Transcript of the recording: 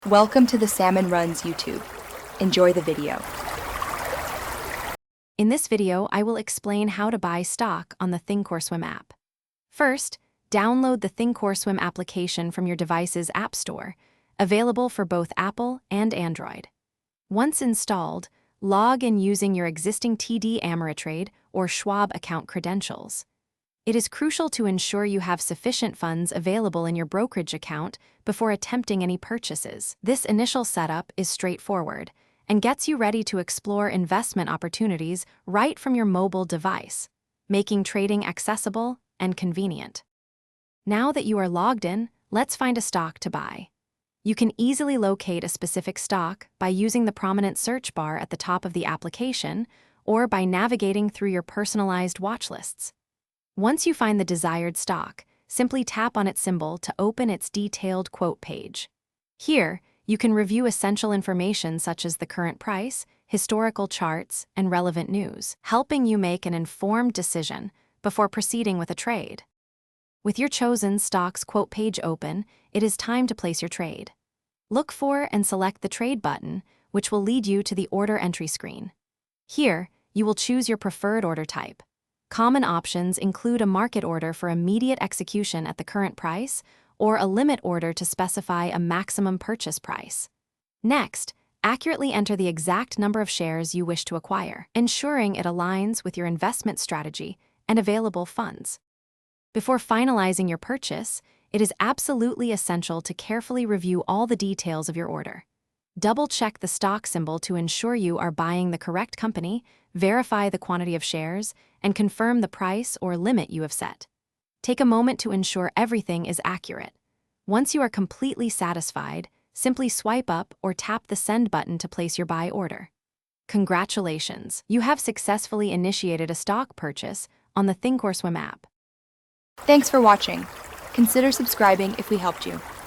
Welcome to the Salmon Runs YouTube. Enjoy the video. In this video, I will explain how to buy stock on the Thinkorswim app. First, download the Thinkorswim application from your device's app store, available for both Apple and Android. Once installed, log in using your existing TD Ameritrade or Schwab account credentials. It is crucial to ensure you have sufficient funds available in your brokerage account before attempting any purchases. This initial setup is straightforward and gets you ready to explore investment opportunities right from your mobile device, making trading accessible and convenient. Now that you are logged in, let's find a stock to buy. You can easily locate a specific stock by using the prominent search bar at the top of the application or by navigating through your personalized watch lists. Once you find the desired stock, simply tap on its symbol to open its detailed quote page. Here, you can review essential information such as the current price, historical charts, and relevant news, helping you make an informed decision before proceeding with a trade. With your chosen stock's quote page open, it is time to place your trade. Look for and select the trade button, which will lead you to the order entry screen. Here, you will choose your preferred order type. Common options include a market order for immediate execution at the current price or a limit order to specify a maximum purchase price. Next, accurately enter the exact number of shares you wish to acquire, ensuring it aligns with your investment strategy and available funds. Before finalizing your purchase, it is absolutely essential to carefully review all the details of your order. Double-check the stock symbol to ensure you are buying the correct company, verify the quantity of shares, and confirm the price or limit you have set. Take a moment to ensure everything is accurate. Once you are completely satisfied, simply swipe up or tap the send button to place your buy order. Congratulations! You have successfully initiated a stock purchase on the Thinkorswim app. Thanks for watching. Consider subscribing if we helped you.